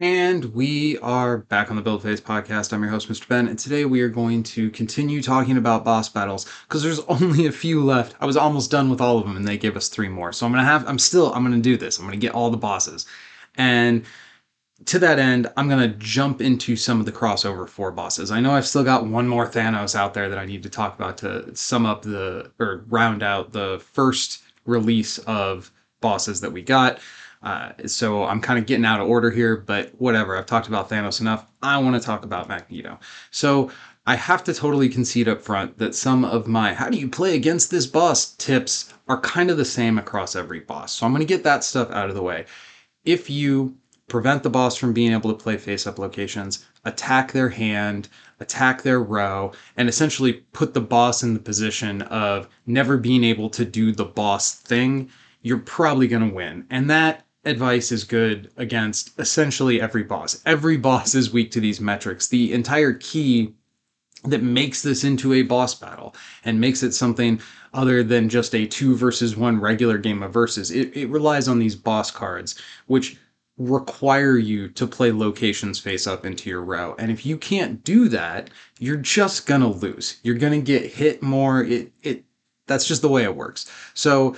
And we are back on the Build Phase podcast. I'm your host, Mr. Ben, and today we are going to continue talking about boss battles because there's only a few left. I was almost done with all of them, and they gave us 3 more. So I'm gonna do this. I'm gonna get all the bosses, and to that end, I'm gonna jump into some of the crossover for bosses. I know I've still got one more Thanos out there that I need to talk about to sum up or round out the first release of bosses that we got. So I'm kind of getting out of order here, but whatever. I've talked about Thanos enough. I want to talk about Magneto. So I have to totally concede up front that some of my how do you play against this boss tips are kind of the same across every boss. So I'm going to get that stuff out of the way. If you prevent the boss from being able to play face-up locations, attack their hand, attack their row, and essentially put the boss in the position of never being able to do the boss thing, you're probably going to win. And that advice is good against essentially every boss. Every boss is weak to these metrics. The entire key that makes this into a boss battle and makes it something other than just a 2 versus 1 regular game of versus, it relies on these boss cards, which require you to play locations face up into your row. And if you can't do that, you're just gonna lose. You're gonna get hit more. That's just the way it works. So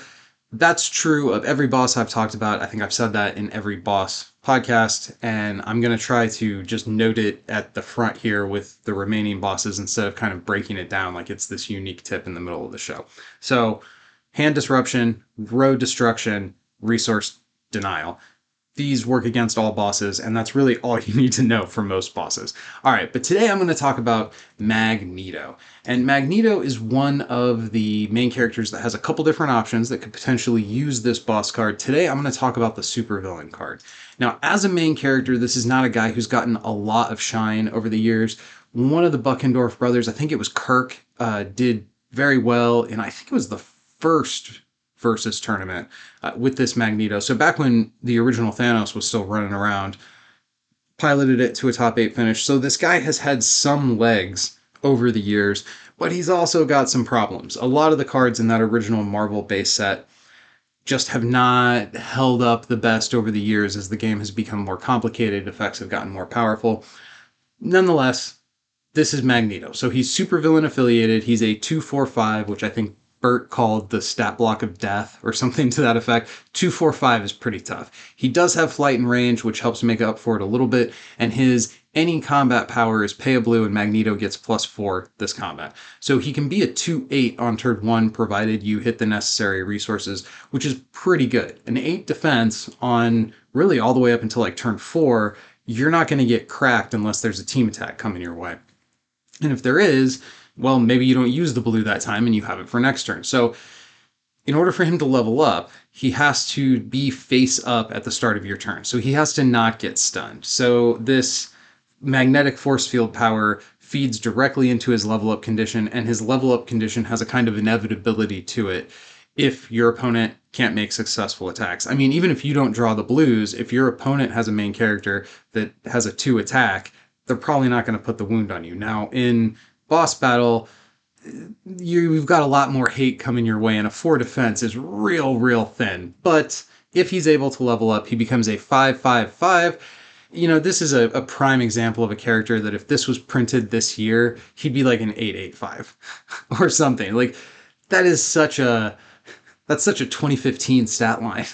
that's true of every boss I've talked about. I think I've said that in every boss podcast, and I'm going to try to just note it at the front here with the remaining bosses instead of kind of breaking it down like it's this unique tip in the middle of the show. So, hand disruption, road destruction, resource denial. These work against all bosses, and that's really all you need to know for most bosses. All right, but today I'm going to talk about Magneto. And Magneto is one of the main characters that has a couple different options that could potentially use this boss card. Today I'm going to talk about the supervillain card. Now, as a main character, this is not a guy who's gotten a lot of shine over the years. One of the Buckendorf brothers, I think it was Kirk, did very well, and I think it was the first versus tournament with this Magneto. So back when the original Thanos was still running around, piloted it to a top 8 finish. So this guy has had some legs over the years, but he's also got some problems. A lot of the cards in that original Marvel base set just have not held up the best over the years as the game has become more complicated, effects have gotten more powerful. Nonetheless, this is Magneto. So he's supervillain affiliated. He's a 2/4/5, which I think Bert called the stat block of death or something to that effect. 2/4/5 is pretty tough. He does have flight and range, which helps make up for it a little bit, and his any combat power is pay a blue, and Magneto gets +4 this combat. So he can be a 2/8 on turn 1, provided you hit the necessary resources, which is pretty good. An 8 defense on really all the way up until like turn 4, you're not going to get cracked unless there's a team attack coming your way. And if there is, well, maybe you don't use the blue that time and you have it for next turn. So in order for him to level up, he has to be face up at the start of your turn. So he has to not get stunned. So this magnetic force field power feeds directly into his level up condition, and his level up condition has a kind of inevitability to it if your opponent can't make successful attacks. I mean, even if you don't draw the blues, if your opponent has a main character that has a 2 attack, they're probably not going to put the wound on you. Now, in boss battle, you've got a lot more hate coming your way, and a 4 defense is real thin. But if he's able to level up, he becomes a 5/5/5. You know, this is a prime example of a character that if this was printed this year, he'd be like an 8/8/5 or something. Like, that's such a 2015 stat line.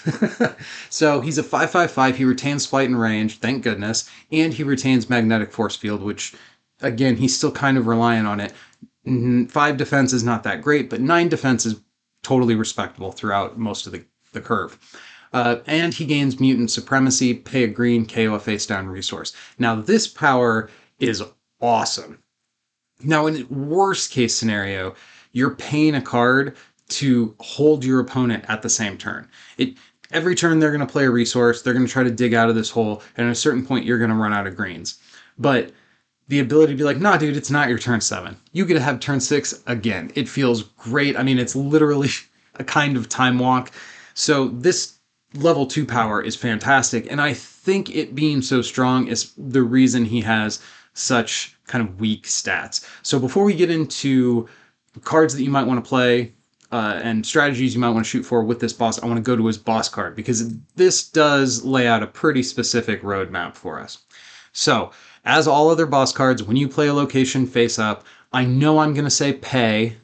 So he's a 5/5/5. He retains flight and range, thank goodness, and he retains magnetic force field, which, again, he's still kind of relying on it. 5 defense is not that great, but 9 defense is totally respectable throughout most of the curve. And he gains mutant supremacy, pay a green, KO a face down resource. Now, this power is awesome. Now, in worst case scenario, you're paying a card to hold your opponent at the same turn. Every turn they're going to play a resource, they're going to try to dig out of this hole, and at a certain point you're going to run out of greens. But the ability to be like, nah, dude, it's not your turn 7. You get to have turn 6 again. It feels great. I mean, it's literally a kind of time walk. So this level 2 power is fantastic, and I think it being so strong is the reason he has such kind of weak stats. So before we get into cards that you might want to play, and strategies you might want to shoot for with this boss, I want to go to his boss card because this does lay out a pretty specific roadmap for us. So, as all other boss cards, when you play a location face up, I know I'm going to say pay.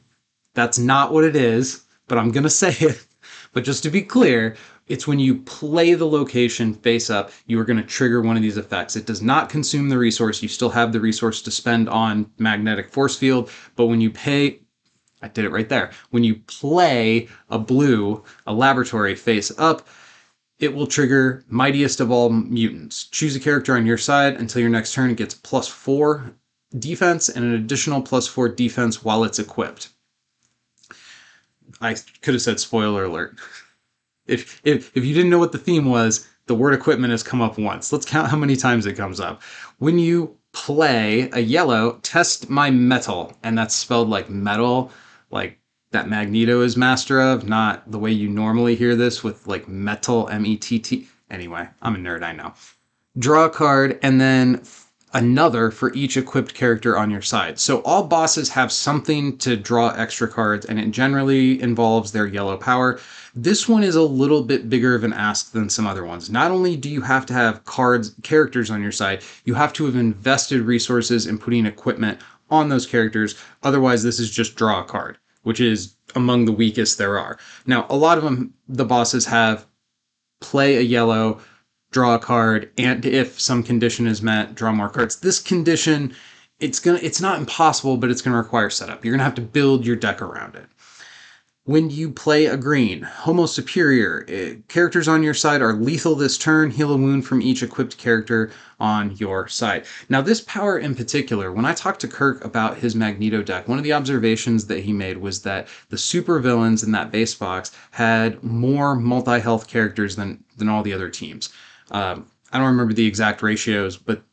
That's not what it is, but I'm going to say it. But just to be clear, it's when you play the location face up, you are going to trigger one of these effects. It does not consume the resource. You still have the resource to spend on magnetic force field, but when you pay, I did it right there. When you play a laboratory face up, it will trigger Mightiest of All Mutants. Choose a character on your side until your next turn. It gets +4 defense and an additional +4 defense while it's equipped. I could have said spoiler alert. If you didn't know what the theme was, the word equipment has come up once. Let's count how many times it comes up. When you play a yellow, test my metal, and that's spelled like metal, like that Magneto is master of, not the way you normally hear this with like metal, METT. Anyway, I'm a nerd, I know. Draw a card, and then another for each equipped character on your side. So all bosses have something to draw extra cards, and it generally involves their yellow power. This one is a little bit bigger of an ask than some other ones. Not only do you have to have characters on your side, you have to have invested resources in putting equipment on those characters. Otherwise, this is just draw a card, which is among the weakest there are. Now, a lot of them, the bosses have play a yellow, draw a card, and if some condition is met, draw more cards. This condition, it's not impossible, but it's gonna require setup. You're gonna have to build your deck around it. When you play a green, Homo Superior, characters on your side are lethal this turn, heal a wound from each equipped character on your side. Now this power in particular, when I talked to Kirk about his Magneto deck, one of the observations that he made was that the supervillains in that base box had more multi-health characters than all the other teams. I don't remember the exact ratios, but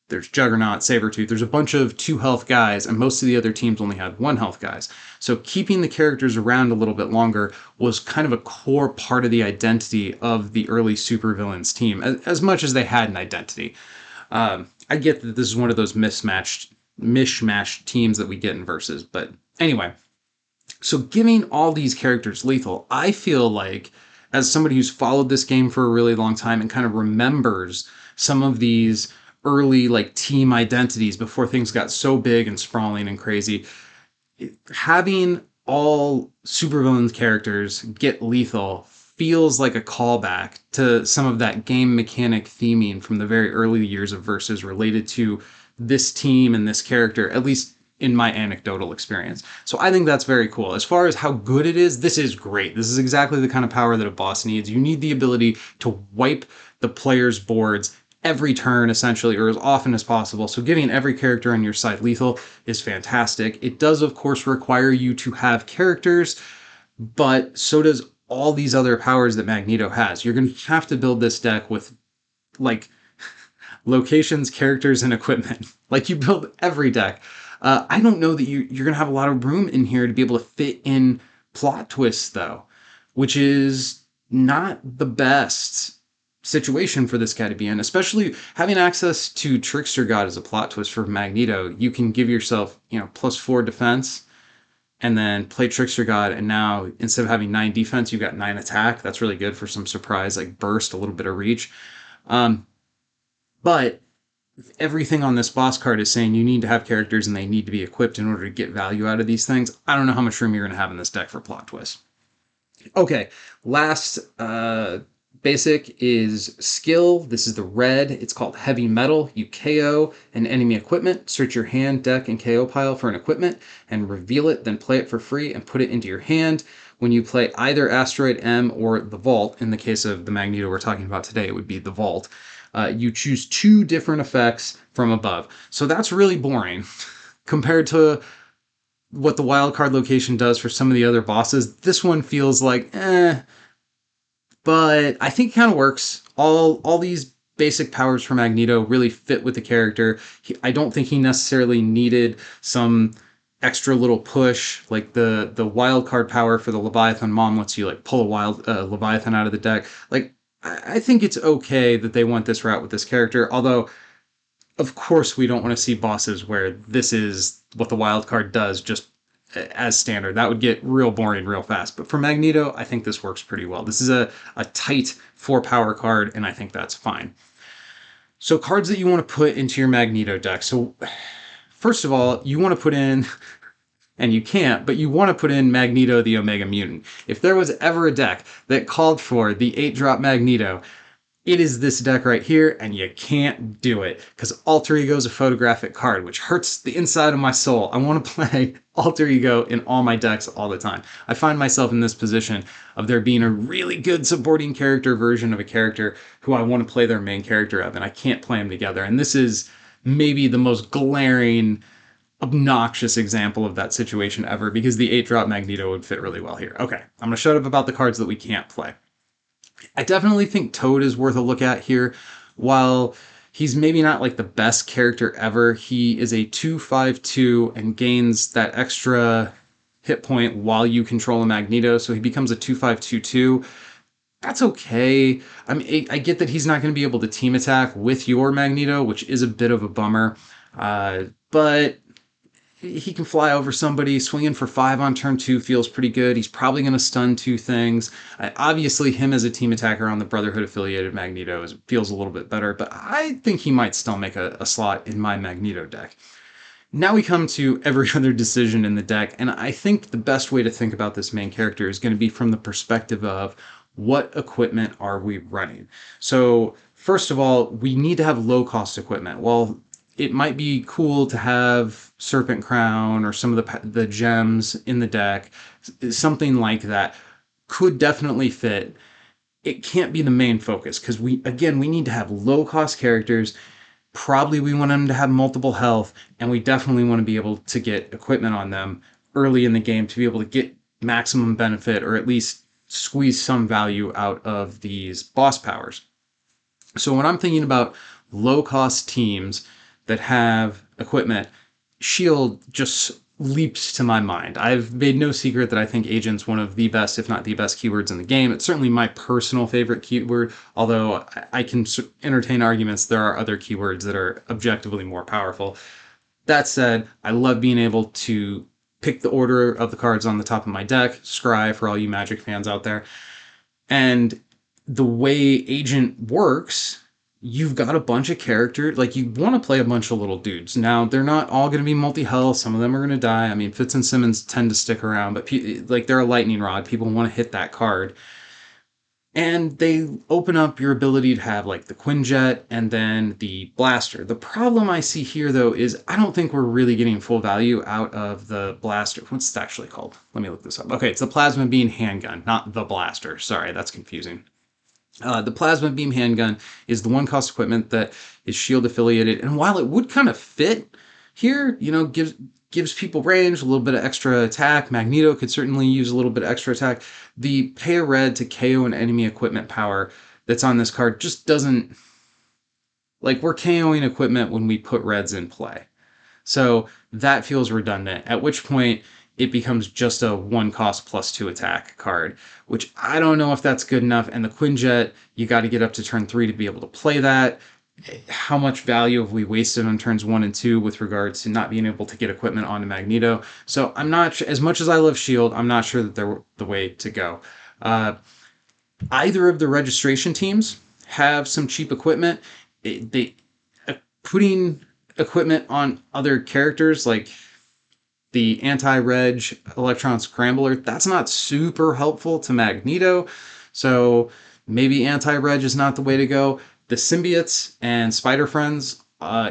there's Juggernaut, Sabretooth, there's a bunch of 2 health guys, and most of the other teams only had 1 health guys. So keeping the characters around a little bit longer was kind of a core part of the identity of the early supervillains team, as much as they had an identity. I get that this is one of those mishmashed teams that we get in Versus, but anyway. So giving all these characters lethal, I feel like, as somebody who's followed this game for a really long time and kind of remembers some of these early like team identities before things got so big and sprawling and crazy, having all supervillain characters get lethal feels like a callback to some of that game mechanic theming from the very early years of Versus related to this team and this character, at least in my anecdotal experience. So I think that's very cool. As far as how good it is, this is great. This is exactly the kind of power that a boss needs. You need the ability to wipe the player's boards every turn, essentially, or as often as possible. So giving every character on your side lethal is fantastic. It does, of course, require you to have characters, but so does all these other powers that Magneto has. You're going to have to build this deck with, like, locations, characters, and equipment. Like you build every deck. I don't know that you're going to have a lot of room in here to be able to fit in plot twists, though, which is not the best situation for this guy to be in, especially having access to Trickster God as a plot twist for Magneto. You can give yourself, +4 defense and then play Trickster God, and now instead of having 9 defense, you've got 9 attack. That's really good for some surprise, like burst, a little bit of reach. But everything on this boss card is saying you need to have characters and they need to be equipped in order to get value out of these things. I don't know how much room you're going to have in this deck for plot twists. Okay, last basic is skill. This is the red. It's called Heavy Metal. You KO an enemy equipment. Search your hand, deck, and KO pile for an equipment and reveal it, then play it for free and put it into your hand. When you play either Asteroid M or the Vault, in the case of the Magneto we're talking about today, it would be the Vault. You choose 2 different effects from above. So that's really boring compared to what the wildcard location does for some of the other bosses. This one feels like, but I think it kind of works. All these basic powers for Magneto really fit with the character. I don't think he necessarily needed some extra little push, like the wild card power for the Leviathan Mom lets you like pull a wild Leviathan out of the deck. Like, I think it's okay that they went this route with this character, although of course we don't want to see bosses where this is what the wild card does, just as standard. That would get real boring real fast. But for Magneto, I think this works pretty well. This is a tight 4-power card, and I think that's fine. So cards that you want to put into your Magneto deck. So first of all, you want to put in, and you can't, but you want to put in Magneto the Omega Mutant. If there was ever a deck that called for the 8-drop Magneto, it is this deck right here, and you can't do it because Alter Ego is a photographic card, which hurts the inside of my soul. I want to play Alter Ego in all my decks all the time. I find myself in this position of there being a really good supporting character version of a character who I want to play their main character of, and I can't play them together. And this is maybe the most glaring, obnoxious example of that situation ever because the 8-drop Magneto would fit really well here. Okay, I'm going to shut up about the cards that we can't play. I definitely think Toad is worth a look at here. While he's maybe not like the best character ever, he is a 2/5/2 and gains that extra hit point while you control a Magneto, so he becomes a 2/5/2/2. That's okay. I mean, I get that he's not going to be able to team attack with your Magneto, which is a bit of a bummer. But he can fly over somebody. Swinging for 5 on turn 2 feels pretty good. He's probably going to stun 2 things. Obviously, him as a team attacker on the Brotherhood affiliated Magneto feels a little bit better, but I think he might still make a slot in my Magneto deck. Now we come to every other decision in the deck, and I think the best way to think about this main character is going to be from the perspective of what equipment are we running. So first of all, we need to have low-cost equipment. Well, it might be cool to have Serpent Crown or some of the gems in the deck. Something like that could definitely fit. It can't be the main focus because we need to have low-cost characters. Probably we want them to have multiple health, and we definitely want to be able to get equipment on them early in the game to be able to get maximum benefit or at least squeeze some value out of these boss powers. So when I'm thinking about low-cost teams that have equipment, Shield just leaps to my mind. I've made no secret that I think Agent's one of the best, if not the best, keywords in the game. It's certainly my personal favorite keyword, although I can entertain arguments there are other keywords that are objectively more powerful. That said, I love being able to pick the order of the cards on the top of my deck, scry for all you Magic fans out there. And the way Agent works, you've got a bunch of characters, like you want to play a bunch of little dudes. Now, they're not all going to be multi-health. Some of them are going to die. I mean, Fitz and Simmons tend to stick around, but like they're a lightning rod. People want to hit that card. And they open up your ability to have like the Quinjet and then the Blaster. The problem I see here, though, is I don't think we're really getting full value out of the Blaster. What's it actually called? Let me look this up. Okay, it's the Plasma Beam Handgun, not the Blaster. Sorry, that's confusing. The Plasma Beam Handgun is the one-cost equipment that is Shield affiliated, and while it would kind of fit here, gives people range, a little bit of extra attack. Magneto could certainly use a little bit of extra attack. The pay a red to KO an enemy equipment power that's on this card just doesn't... Like, we're KOing equipment when we put reds in play. So that feels redundant, at which point it becomes just a 1-cost plus 2 attack card, which I don't know if that's good enough. And the Quinjet, you got to get up to turn 3 to be able to play that. How much value have we wasted on turns 1 and 2 with regards to not being able to get equipment onto Magneto? So I'm not, as much as I love Shield, I'm not sure that they're the way to go. Either of the registration teams have some cheap equipment. Putting equipment on other characters like the anti-reg Electron Scrambler, that's not super helpful to Magneto. So maybe anti-reg is not the way to go. The Symbiotes and Spider Friends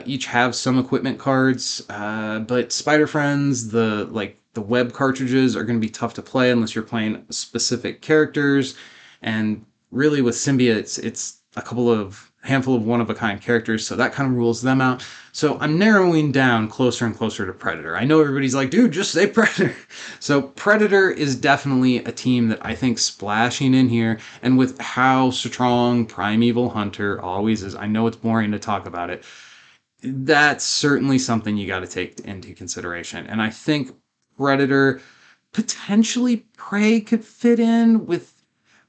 each have some equipment cards, but Spider Friends, the web cartridges are going to be tough to play unless you're playing specific characters. And really with Symbiotes, it's a handful of one-of-a-kind characters, so that kind of rules them out. So I'm narrowing down closer and closer to Predator. I know everybody's like, dude, just say Predator. So Predator is definitely a team that I think splashing in here, and with how strong Primeval Hunter always is, I know it's boring to talk about it, that's certainly something you got to take into consideration. And I think Predator, potentially Prey could fit in with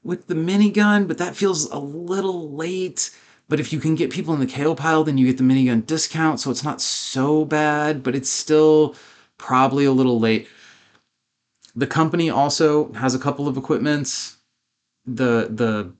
the minigun, but that feels a little late. But if you can get people in the KO pile, then you get the minigun discount, so it's not so bad, but it's still probably a little late. The company also has a couple of equipments. The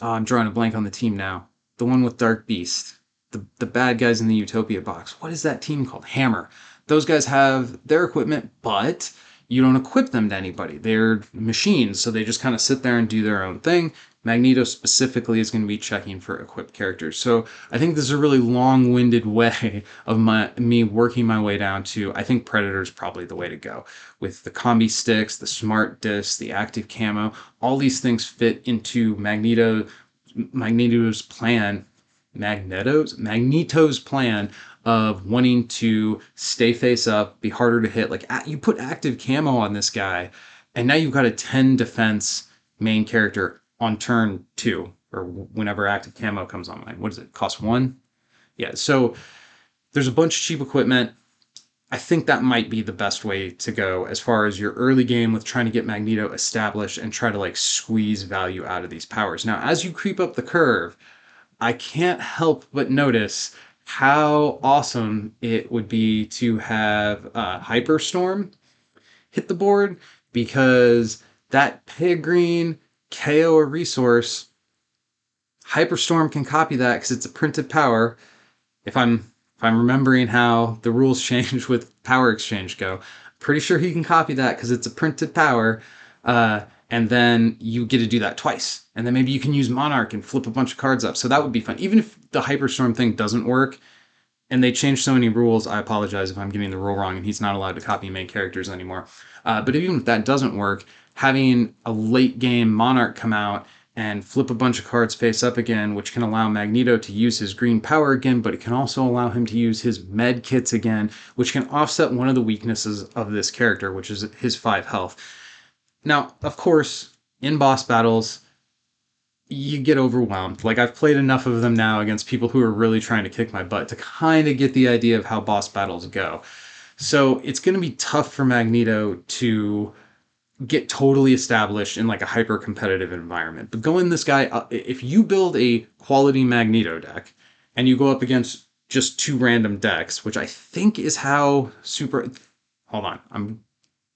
I'm drawing a blank on the team now. The one with Dark Beast, the bad guys in the Utopia box. What is that team called? Hammer. Those guys have their equipment, but you don't equip them to anybody. They're machines, so they just kind of sit there and do their own thing. Magneto specifically is going to be checking for equipped characters. So I think this is a really long-winded way of me working my way down to I think Predator is probably the way to go. With the combi sticks, the smart discs, the active camo, all these things fit into Magneto's plan, Magneto's plan of wanting to stay face up, be harder to hit. Like you put active camo on this guy, and now you've got a 10 defense main character on turn 2 or whenever active camo comes online. What does it cost? 1? Yeah. So there's a bunch of cheap equipment. I think that might be the best way to go as far as your early game with trying to get Magneto established and try to like squeeze value out of these powers. Now, as you creep up the curve, I can't help but notice how awesome it would be to have Hyperstorm hit the board, because that pig green KO a resource, Hyperstorm can copy that because it's a printed power. If I'm remembering how the rules change with power exchange go, pretty sure he can copy that because it's a printed power. And then you get to do that twice. And then maybe you can use Monarch and flip a bunch of cards up. So that would be fun. Even if the Hyperstorm thing doesn't work, and they changed so many rules, I apologize if I'm getting the rule wrong and he's not allowed to copy main characters anymore. But even if that doesn't work, having a late game Monarch come out and flip a bunch of cards face up again, which can allow Magneto to use his green power again, but it can also allow him to use his med kits again, which can offset one of the weaknesses of this character, which is his 5 health. Now, of course, in boss battles, you get overwhelmed. Like, I've played enough of them now against people who are really trying to kick my butt to kind of get the idea of how boss battles go. So it's going to be tough for Magneto to get totally established in like a hyper competitive environment. But going this guy, if you build a quality Magneto deck and you go up against just 2 random decks, which I think is how super. Hold on, I'm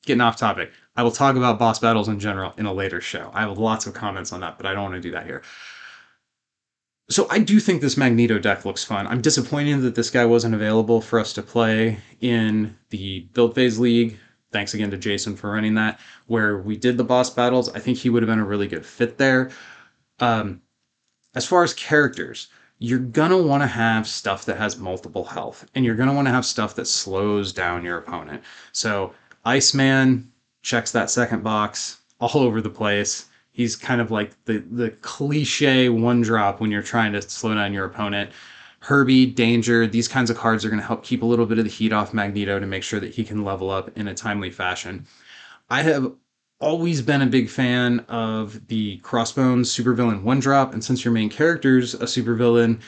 getting off topic. I will talk about boss battles in general in a later show. I have lots of comments on that, but I don't want to do that here. So I do think this Magneto deck looks fun. I'm disappointed that this guy wasn't available for us to play in the Build Phase League. Thanks again to Jason for running that, where we did the boss battles. I think he would have been a really good fit there. As far as characters, you're going to want to have stuff that has multiple health, and you're going to want to have stuff that slows down your opponent. So Iceman checks that second box all over the place. He's kind of like the cliche one drop when you're trying to slow down your opponent. Herbie, Danger, these kinds of cards are going to help keep a little bit of the heat off Magneto to make sure that he can level up in a timely fashion. I have always been a big fan of the Crossbones supervillain one drop, and since your main character's a supervillain,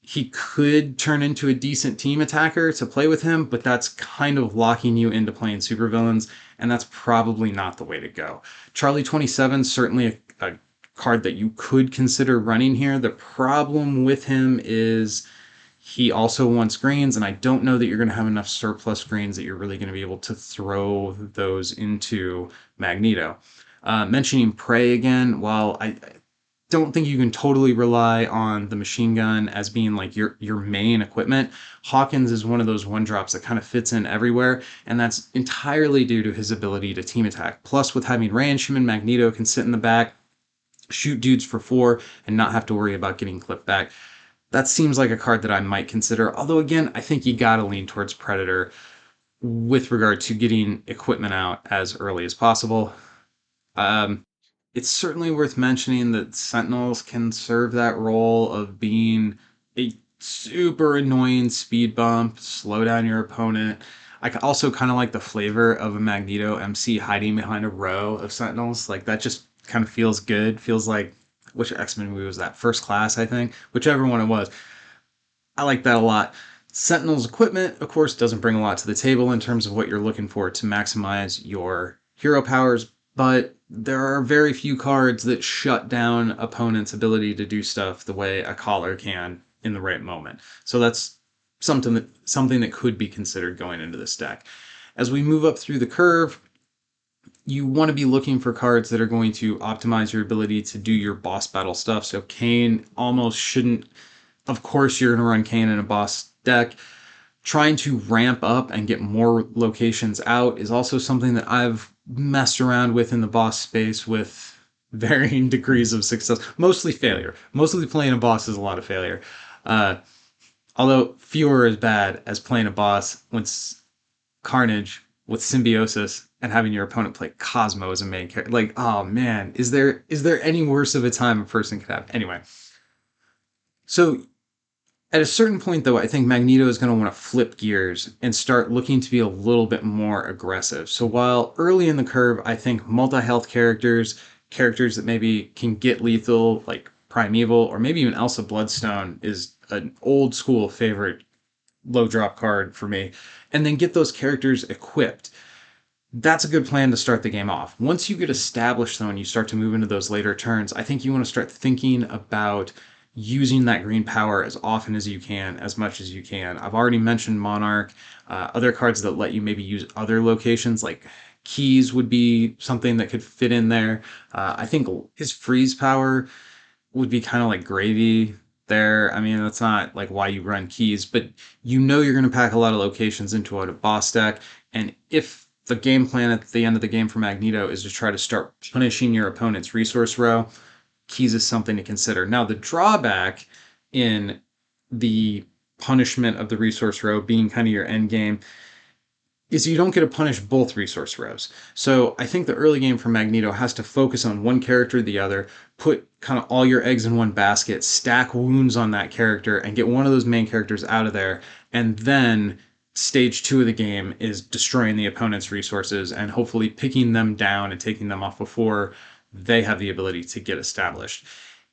he could turn into a decent team attacker to play with him, but that's kind of locking you into playing supervillains, and that's probably not the way to go. Charlie 27 is certainly a card that you could consider running here. The problem with him is he also wants greens, and I don't know that you're going to have enough surplus greens that you're really going to be able to throw those into Magneto. Mentioning Prey again, while I don't think you can totally rely on the machine gun as being like your main equipment. Hawkins is one of those one drops that kind of fits in everywhere, and that's entirely due to his ability to team attack. Plus, with having range, him and Magneto can sit in the back, shoot dudes for 4, and not have to worry about getting clipped back. That seems like a card that I might consider, although again, I think you gotta lean towards Predator with regard to getting equipment out as early as possible. Um, it's certainly worth mentioning that Sentinels can serve that role of being a super annoying speed bump, slow down your opponent. I also kind of like the flavor of a Magneto MC hiding behind a row of Sentinels. Like, that just kind of feels good. Feels like, which X-Men movie was that? First Class, I think. Whichever one it was. I like that a lot. Sentinel's equipment, of course, doesn't bring a lot to the table in terms of what you're looking for to maximize your hero powers, but there are very few cards that shut down opponents' ability to do stuff the way a collar can in the right moment. So that's something that could be considered going into this deck. As we move up through the curve, you want to be looking for cards that are going to optimize your ability to do your boss battle stuff. So Kane almost shouldn't. Of course, you're going to run Kane in a boss deck. Trying to ramp up and get more locations out is also something that I've messed around with in the boss space with varying degrees of success. Mostly failure. Mostly playing a boss is a lot of failure. Uh, Although fewer as bad as playing a boss with Carnage, with Symbiosis, and having your opponent play Cosmo as a main character. Like, oh man, is there any worse of a time a person could have? Anyway, so at a certain point, though, I think Magneto is going to want to flip gears and start looking to be a little bit more aggressive. So while early in the curve, I think multi-health characters, characters that maybe can get lethal, like Primeval, or maybe even Elsa Bloodstone, is an old school favorite low drop card for me, and then get those characters equipped. That's a good plan to start the game off. Once you get established, though, and you start to move into those later turns, I think you want to start thinking about using that green power as often as you can, as much as you can. I've already mentioned Monarch. Other cards that let you maybe use other locations, like Keys, would be something that could fit in there. I think his freeze power would be kind of like gravy there. I mean, that's not like why you run Keys, but you know you're going to pack a lot of locations into a boss deck, and if the game plan at the end of the game for Magneto is to try to start punishing your opponent's resource row, Keys is something to consider. Now, the drawback in the punishment of the resource row being kind of your end game is you don't get to punish both resource rows. So I think the early game for Magneto has to focus on one character or the other, put kind of all your eggs in one basket, stack wounds on that character, and get one of those main characters out of there. And then stage two of the game is destroying the opponent's resources and hopefully picking them down and taking them off before they have the ability to get established.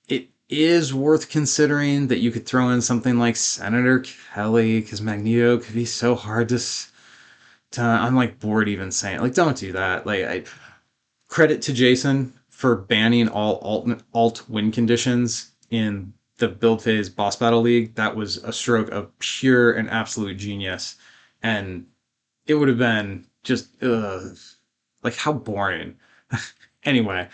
It is worth considering that you could throw in something like Senator Kelly, because Magneto could be so hard I'm like bored even saying it. Like, don't do that. Credit to Jason for banning all alt win conditions in the build phase boss battle league. That was a stroke of pure and absolute genius, and it would have been just like how boring. Anyway,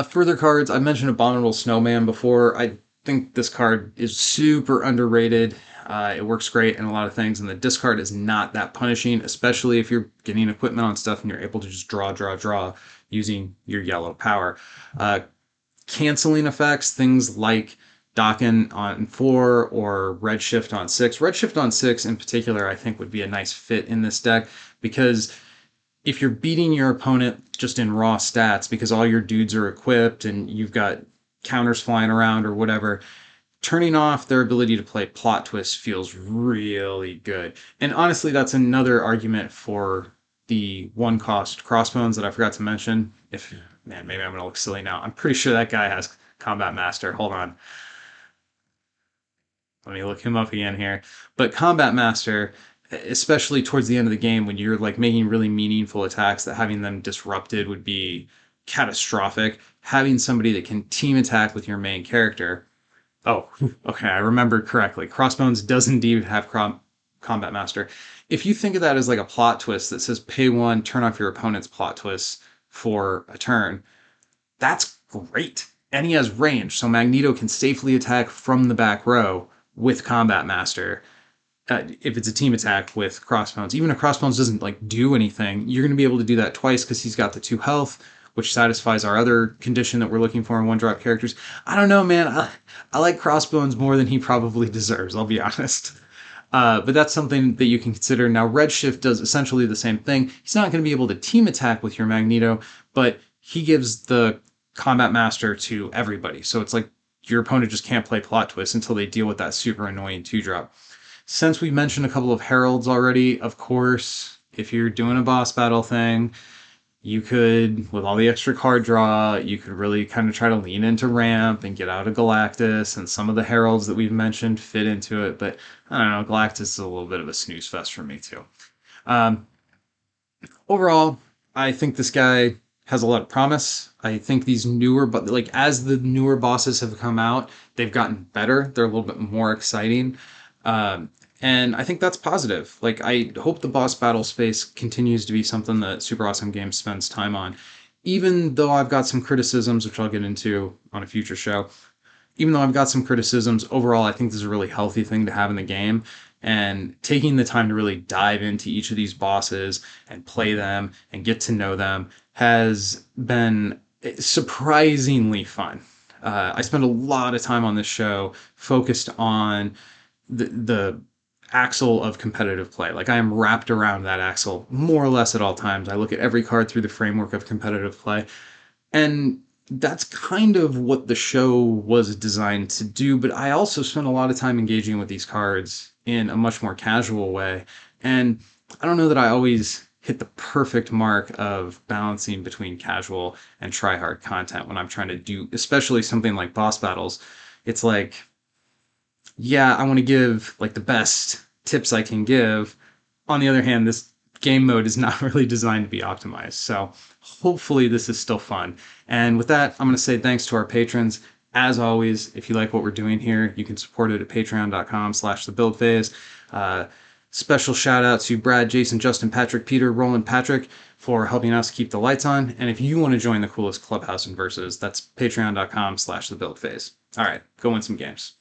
further cards. I mentioned Abominable Snowman before. I think this card is super underrated. It works great in a lot of things, and the discard is not that punishing, especially if you're getting equipment on stuff and you're able to just draw using your yellow power. Canceling effects, things like Dokken on 4 or Redshift on 6. Redshift on 6 in particular, I think, would be a nice fit in this deck because if you're beating your opponent just in raw stats because all your dudes are equipped and you've got counters flying around or whatever, turning off their ability to play plot twists feels really good. And honestly, that's another argument for the one cost crossbones that I forgot to mention. If, man, maybe I'm going to look silly now. I'm pretty sure that guy has Combat Master. Hold on. Let me look him up again here. But Combat Master, especially towards the end of the game when you're like making really meaningful attacks, that having them disrupted would be catastrophic. Having somebody that can team attack with your main character. Oh, okay, I remembered correctly. Crossbones does indeed have Combat Master. If you think of that as like a plot twist that says pay 1, turn off your opponent's plot twists for a turn, that's great. And he has range, so Magneto can safely attack from the back row with Combat Master. If it's a team attack with Crossbones. Even if Crossbones doesn't like do anything, you're going to be able to do that twice because he's got the 2 health, which satisfies our other condition that we're looking for in one-drop characters. I don't know, man. I like Crossbones more than he probably deserves, I'll be honest. But that's something that you can consider. Now, Redshift does essentially the same thing. He's not going to be able to team attack with your Magneto, but he gives the Combat Master to everybody. So it's like your opponent just can't play plot twists until they deal with that super annoying 2-drop. Since we mentioned a couple of heralds already, of course, if you're doing a boss battle thing, you could, with all the extra card draw, you could really kind of try to lean into ramp and get out of Galactus, and some of the heralds that we've mentioned fit into it, but I don't know, Galactus is a little bit of a snooze fest for me too. Overall, I think this guy has a lot of promise. I think these newer, but like as the newer bosses have come out, they've gotten better. They're a little bit more exciting. And I think that's positive. Like, I hope the boss battle space continues to be something that Super Awesome Games spends time on. Even though I've got some criticisms, which I'll get into on a future show, even though I've got some criticisms, overall, I think this is a really healthy thing to have in the game. And taking the time to really dive into each of these bosses and play them and get to know them has been surprisingly fun. I spend a lot of time on this show focused on the axle of competitive play. Like I am wrapped around that axle more or less at all times. I look at every card through the framework of competitive play. And that's kind of what the show was designed to do. But I also spent a lot of time engaging with these cards in a much more casual way. And I don't know that I always hit the perfect mark of balancing between casual and try hard content when I'm trying to do, especially something like boss battles. It's like, yeah, I want to give like the best tips I can give. On the other hand, this game mode is not really designed to be optimized. So hopefully this is still fun. And with that, I'm going to say thanks to our patrons. As always, if you like what we're doing here, you can support it at patreon.com/thebuildphase. Special shout out to Brad, Jason, Justin, Patrick, Peter, Roland, Patrick for helping us keep the lights on. And if you want to join the coolest clubhouse in Versus, that's patreon.com/thebuildphase. All right, go win some games.